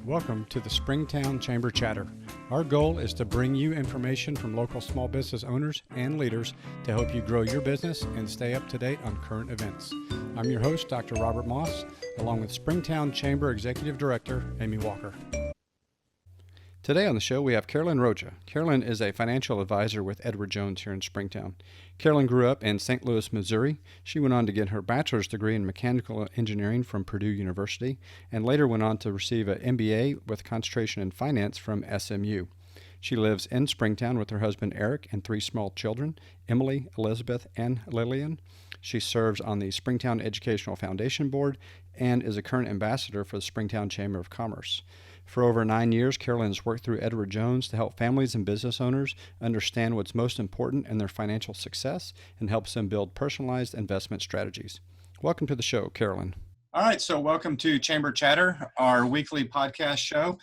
Welcome to the Springtown Chamber Chatter. Our goal is to bring you information from local small business owners and leaders to help you grow your business and stay up to date on current events. I'm your host, Dr. Robert Moss, along with Springtown Chamber Executive Director, Amy Walker. Today on the show, we have Carolyn Rocha. Carolyn is a financial advisor with Edward Jones here in Springtown. Carolyn grew up in St. Louis, Missouri. She went on to get her bachelor's degree in mechanical engineering from Purdue University and later went on to receive an MBA with concentration in finance from SMU. She lives in Springtown with her husband Eric and three small children, Emily, Elizabeth, and Lillian. She serves on the Springtown Educational Foundation Board and is a current ambassador for the Springtown Chamber of Commerce. For over 9 years, Carolyn has worked through Edward Jones to help families and business owners understand what's most important in their financial success and helps them build personalized investment strategies. Welcome to the show, Carolyn. All right, so welcome to Chamber Chatter, our weekly podcast show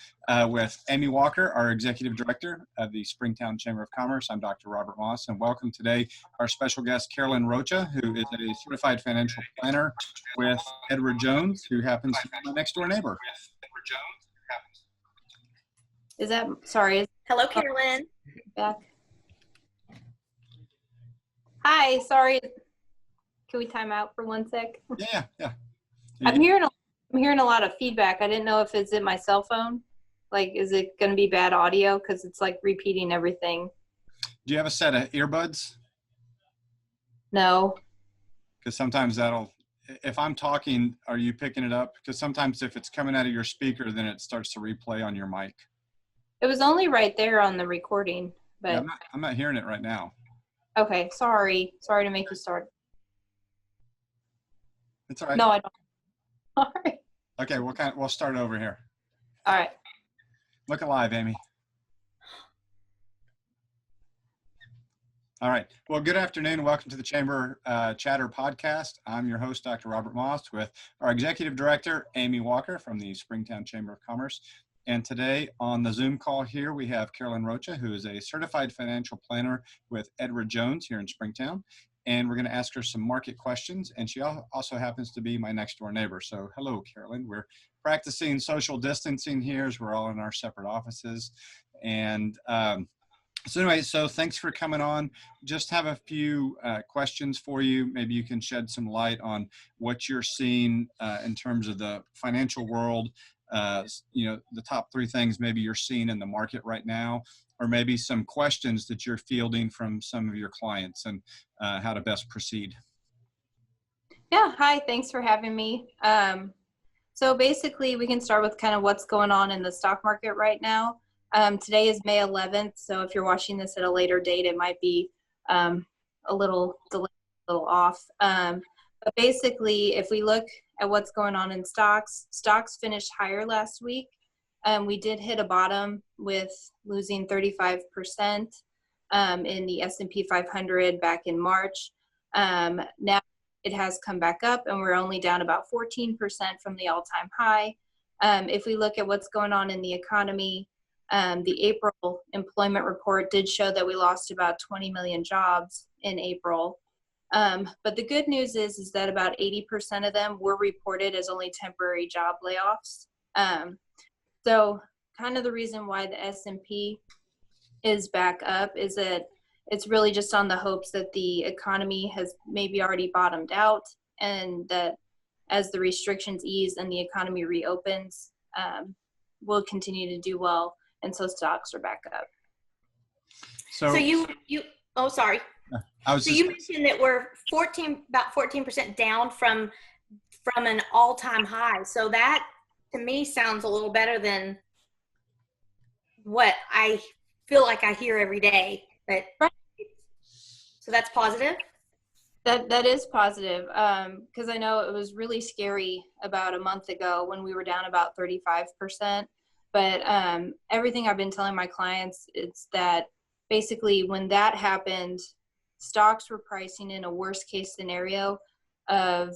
with Amy Walker, our Executive Director of the Springtown Chamber of Commerce. I'm Dr. Robert Moss, and welcome today our special guest, Carolyn Rocha, who is a certified financial planner with Edward Jones, who happens to be my next door neighbor. Hello, Carolyn. Back. Hi, sorry. Can we time out for 1 sec? Yeah. I'm hearing a lot of feedback. I didn't know if it's in my cell phone. Like, is it going to be bad audio? Because it's like repeating everything. Do you have a set of earbuds? No. Because sometimes if I'm talking, are you picking it up? Because sometimes if it's coming out of your speaker, then it starts to replay on your mic. It was only right there on the recording, but Yeah, I'm not hearing it right now. Okay, sorry to make you start. It's all right. No, I don't. All right. Okay, we'll start over here. All right. Look alive, Amy. All right. Well, good afternoon. Welcome to the Chamber Chatter podcast. I'm your host, Dr. Robert Moss, with our Executive Director, Amy Walker from the Springtown Chamber of Commerce. And today on the Zoom call here, we have Carolyn Rocha, who is a certified financial planner with Edward Jones here in Springtown. And we're going to ask her some market questions. And she also happens to be my next door neighbor. So hello, Carolyn. We're practicing social distancing here as we're all in our separate offices. And so thanks for coming on. Just have a few questions for you. Maybe you can shed some light on what you're seeing in terms of the financial world. The top three things maybe you're seeing in the market right now, or maybe some questions that you're fielding from some of your clients and how to best proceed. Yeah, hi, thanks for having me. So basically we can start with kind of what's going on in the stock market right now. Today is May 11th, so if you're watching this at a later date, it might be a little delayed, a little off. But basically, if we look at what's going on in stocks finished higher last week. We did hit a bottom with losing 35% in the S&P 500 back in March. Now it has come back up, and we're only down about 14% from the all-time high. If we look at what's going on in the economy, the April employment report did show that we lost about 20 million jobs in April. But the good news is that about 80% of them were reported as only temporary job layoffs. So kind of the reason why the S&P is back up is that it's really just on the hopes that the economy has maybe already bottomed out, and that as the restrictions ease and the economy reopens, we'll continue to do well. And so stocks are back up. So you sorry. You mentioned that we're about 14% down from an all-time high. So that to me sounds a little better than what I feel like I hear every day. But so that's positive. That is positive, because I know it was really scary about a month ago when we were down about 35%. But everything I've been telling my clients is that basically when that happened, stocks were pricing in a worst case scenario of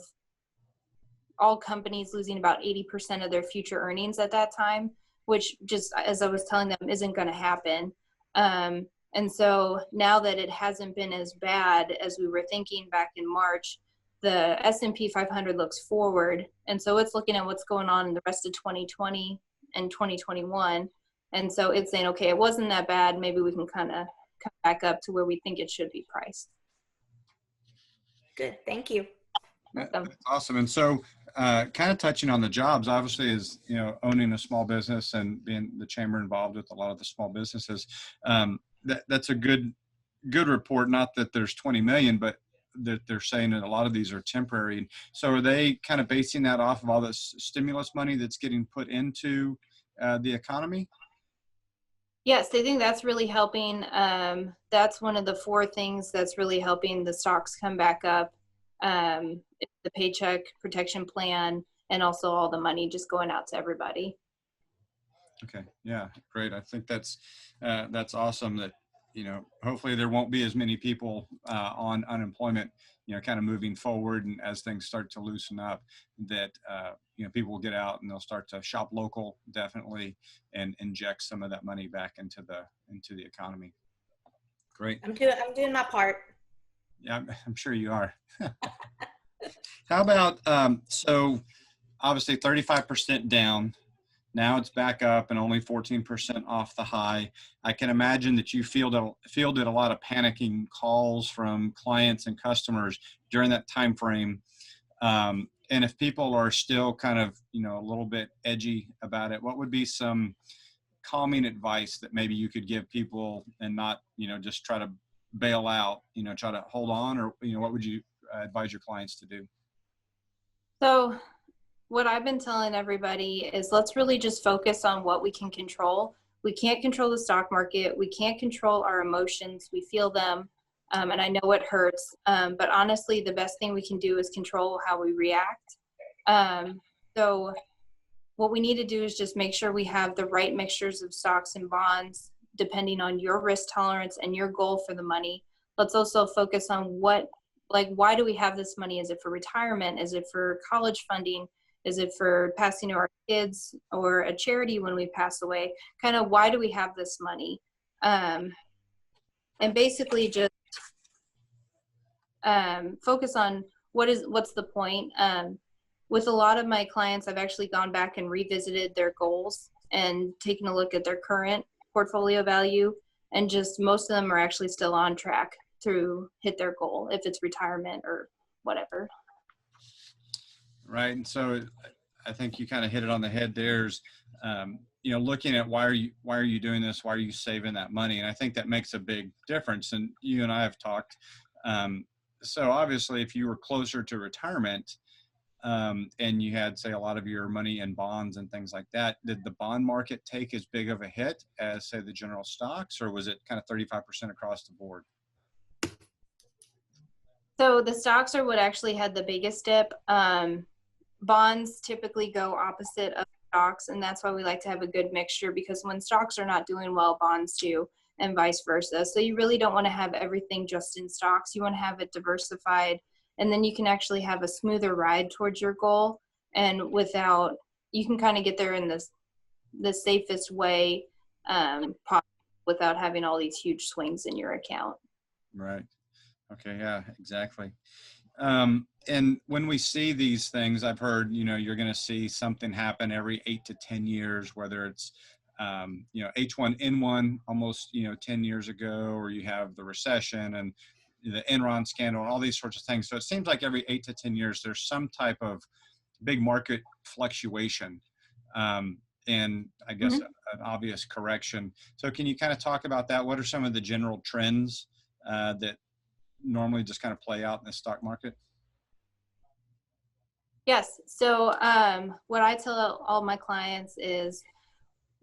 all companies losing about 80% of their future earnings at that time, which just, as I was telling them, isn't going to happen. And so now that it hasn't been as bad as we were thinking back in March, the S&P 500 looks forward. And so it's looking at what's going on in the rest of 2020 in 2021. And so it's saying, okay, it wasn't that bad. Maybe we can kind of come back up to where we think it should be priced. Good. Thank you. Welcome. That's awesome. And so kind of touching on the jobs, obviously, is, you know, owning a small business and being the chamber involved with a lot of the small businesses. That's a good report. Not that there's 20 million, but that they're saying that a lot of these are temporary. So are they kind of basing that off of all this stimulus money that's getting put into the economy? Yes, they think that's really helping. That's one of the 4 things that's really helping the stocks come back up. The Paycheck Protection Plan, and also all the money just going out to everybody. Okay. Yeah, great. I think that's awesome that, you know, hopefully there won't be as many people on unemployment, you know, kind of moving forward, and as things start to loosen up, that you know, people will get out and they'll start to shop local, definitely, and inject some of that money back into the economy. Great. I'm doing my part. Yeah, I'm sure you are. How about so obviously 35% down. Now it's back up and only 14% off the high. I can imagine that you fielded a lot of panicking calls from clients and customers during that time frame. And if people are still kind of, you know, a little bit edgy about it, what would be some calming advice that maybe you could give people, and not, you know, just try to bail out, you know, try to hold on, or, you know, what would you advise your clients to do? So what I've been telling everybody is, let's really just focus on what we can control. We can't control the stock market. We can't control our emotions. We feel them. And I know it hurts. But honestly, the best thing we can do is control how we react. So what we need to do is just make sure we have the right mixtures of stocks and bonds, depending on your risk tolerance and your goal for the money. Let's also focus on why do we have this money? Is it for retirement? Is it for college funding? Is it for passing to our kids, or a charity when we pass away? Kind of, why do we have this money? And basically just focus on what's the point. With a lot of my clients, I've actually gone back and revisited their goals and taken a look at their current portfolio value, and just most of them are actually still on track to hit their goal, if it's retirement or whatever. Right. And so I think you kind of hit it on the head. There's, you know, looking at why are you doing this? Why are you saving that money? And I think that makes a big difference. And you and I have talked. So obviously, if you were closer to retirement, and you had, say, a lot of your money in bonds and things like that, did the bond market take as big of a hit as, say, the general stocks, or was it kind of 35% across the board? So the stocks are what actually had the biggest dip. Bonds typically go opposite of stocks, and that's why we like to have a good mixture, because when stocks are not doing well, bonds do, and vice versa. So you really don't want to have everything just in stocks. You want to have it diversified, and then you can actually have a smoother ride towards your goal, and you can kind of get there in the safest way possible, without having all these huge swings in your account. Right. Okay. Yeah, exactly. And when we see these things, I've heard, you know, you're going to see something happen every 8 to 10 years, whether it's, you know, H1N1 almost, you know, 10 years ago, or you have the recession and the Enron scandal and all these sorts of things. So it seems like every 8 to 10 years, there's some type of big market fluctuation. And I guess an obvious correction. So can you kind of talk about that? What are some of the general trends that normally just kind of play out in the stock market? Yes. So what I tell all my clients is,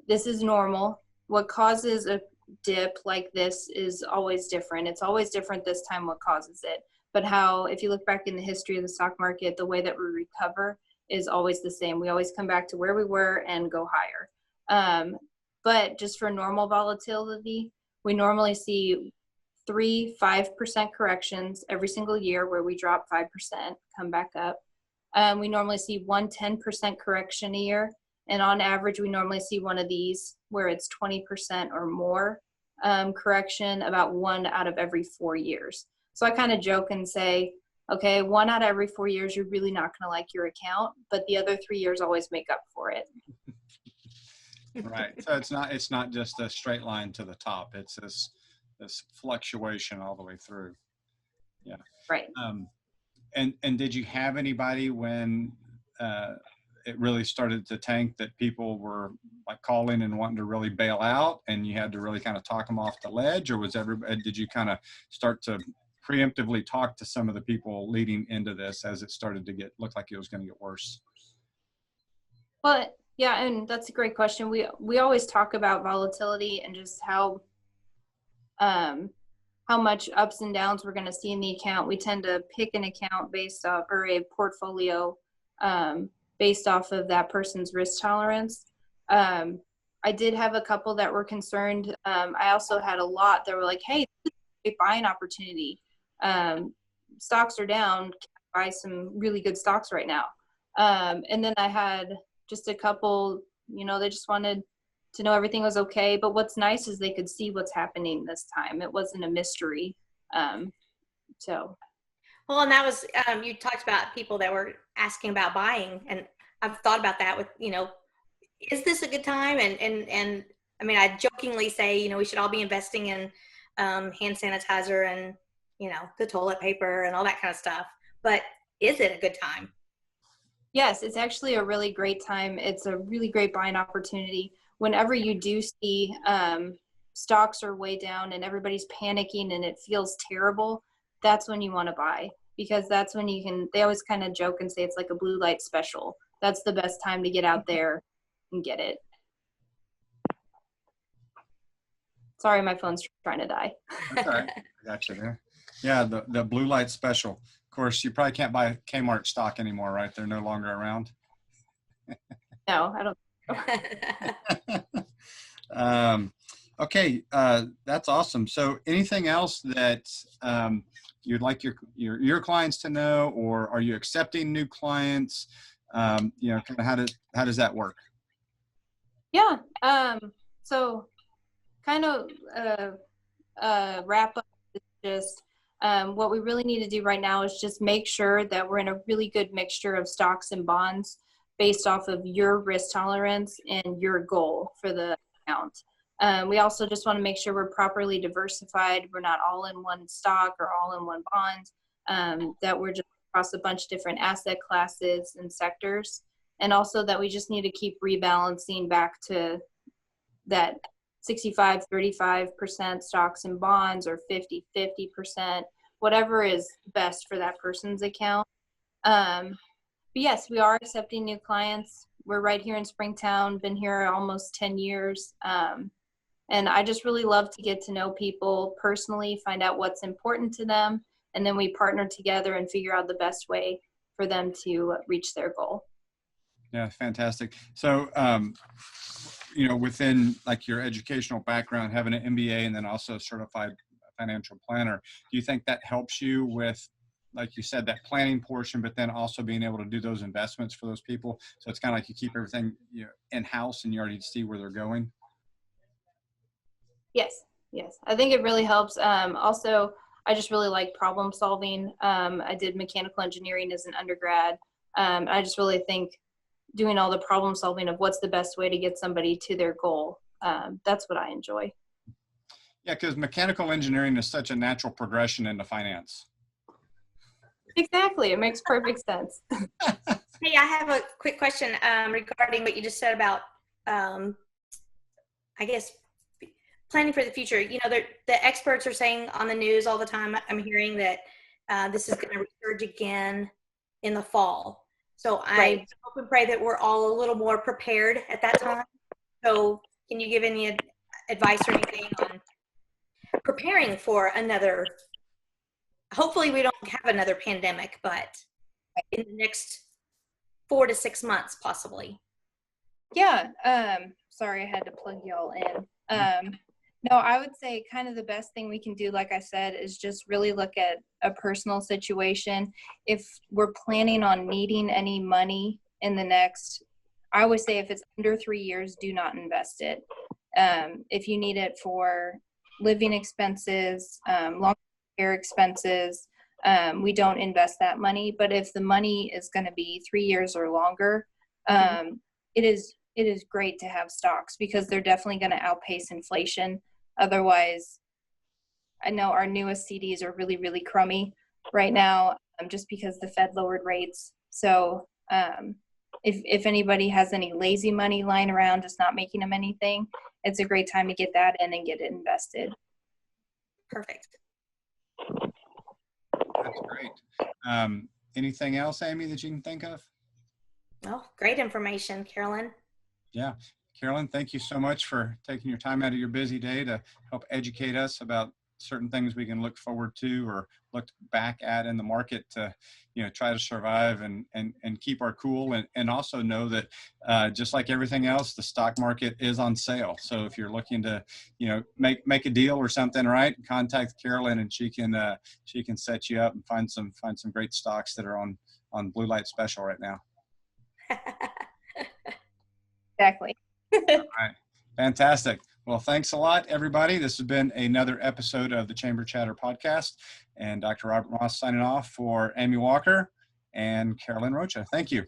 this is normal. What causes a dip like this is always different. It's always different this time what causes it. But if you look back in the history of the stock market, the way that we recover is always the same. We always come back to where we were and go higher. But just for normal volatility, we normally see 5% corrections every single year, where we drop 5%, come back up. We normally see 10% correction a year. And on average, we normally see one of these where it's 20% or more correction, about 1 out of every 4 years. So I kind of joke and say, okay, 1 out of every 4 years, you're really not going to like your account, but the other 3 years always make up for it. Right. So it's not just a straight line to the top. It's this fluctuation all the way through. Yeah. Right. And did you have anybody when it really started to tank that people were like calling and wanting to really bail out, and you had to really kind of talk them off the ledge, or did you kind of start to preemptively talk to some of the people leading into this as it started to look like it was going to get worse? Well, yeah, and that's a great question. We always talk about volatility and just how much ups and downs we're going to see in the account. We tend to pick an account based off, or a portfolio based off of that person's risk tolerance. I did have a couple that were concerned. I also had a lot that were like, hey, this is a buying opportunity. Stocks are down. Buy some really good stocks right now. And then I had just a couple, they just wanted to know everything was okay. But what's nice is they could see what's happening this time. It wasn't a mystery. Well, and that was, you talked about people that were asking about buying, and I've thought about that with, is this a good time? And I mean, I jokingly say, we should all be investing in hand sanitizer and, the toilet paper and all that kind of stuff. But is it a good time? Yes, it's actually a really great time. It's a really great buying opportunity. Whenever you do see stocks are way down and everybody's panicking and it feels terrible, that's when you want to buy, because that's when they always kind of joke and say it's like a blue light special. That's the best time to get out there and get it. Sorry, my phone's trying to die. That's all right. I got you there. Yeah, the blue light special. Of course, you probably can't buy Kmart stock anymore, right? They're no longer around. No, I don't. Okay, that's awesome. So anything else that you'd like your clients to know, or are you accepting new clients? Kind of how does that work? Yeah. So kind of wrap up is just what we really need to do right now is just make sure that we're in a really good mixture of stocks and bonds based off of your risk tolerance and your goal for the account. We also just want to make sure we're properly diversified. We're not all in one stock or all in one bond, that we're just across a bunch of different asset classes and sectors. And also that we just need to keep rebalancing back to that 65-35% stocks and bonds, or 50-50%, whatever is best for that person's account. But yes, we are accepting new clients. We're right here in Springtown, been here almost 10 years. And I just really love to get to know people personally, find out what's important to them, and then we partner together and figure out the best way for them to reach their goal. Yeah, fantastic. So, within like your educational background, having an MBA and then also a certified financial planner, do you think that helps you with, like you said, that planning portion, but then also being able to do those investments for those people? So it's kind of like you keep everything in-house and you already see where they're going? Yes. I think it really helps. Also, I just really like problem solving. I did mechanical engineering as an undergrad. I just really think doing all the problem solving of what's the best way to get somebody to their goal. That's what I enjoy. Yeah, because mechanical engineering is such a natural progression into finance. Exactly. It makes perfect sense. Hey, I have a quick question regarding what you just said about, I guess, planning for the future. The experts are saying on the news all the time, I'm hearing that this is going to resurge again in the fall. So I hope and pray that we're all a little more prepared at that time. So can you give any advice or anything on preparing for another, hopefully we don't have another pandemic, but in the next 4 to 6 months, possibly? Yeah. Sorry, I had to plug y'all in. No, I would say kind of the best thing we can do, like I said, is just really look at a personal situation. If we're planning on needing any money in the next, I always say if it's under 3 years, do not invest it. If you need it for living expenses, long care expenses, we don't invest that money. But if the money is going to be 3 years or longer, it it is great to have stocks because they're definitely going to outpace inflation. Otherwise, I know our newest CDs are really, really crummy right now, just because the Fed lowered rates. So if anybody has any lazy money lying around, just not making them anything, it's a great time to get that in and get it invested. Perfect. That's great. Anything else, Amy, that you can think of? Oh, great information, Carolyn. Yeah. Carolyn, thank you so much for taking your time out of your busy day to help educate us about certain things we can look forward to or look back at in the market to, try to survive and keep our cool, and also know that just like everything else, the stock market is on sale. So if you're looking to, make a deal or something, right, contact Carolyn and she can set you up and find some great stocks that are on blue light special right now. Exactly. All right. Fantastic. Well, thanks a lot, everybody. This has been another episode of the Chamber Chatter podcast, and Dr. Robert Moss signing off for Amy Walker and Carolyn Rocha. Thank you.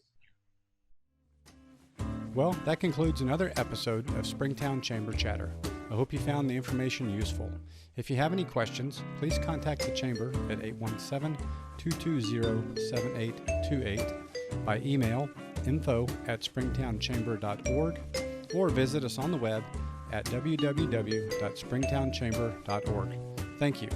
Well, that concludes another episode of Springtown Chamber Chatter. I hope you found the information useful. If you have any questions, please contact the Chamber at 817-220-7828 by email info@springtownchamber.org or visit us on the web at www.springtownchamber.org. Thank you.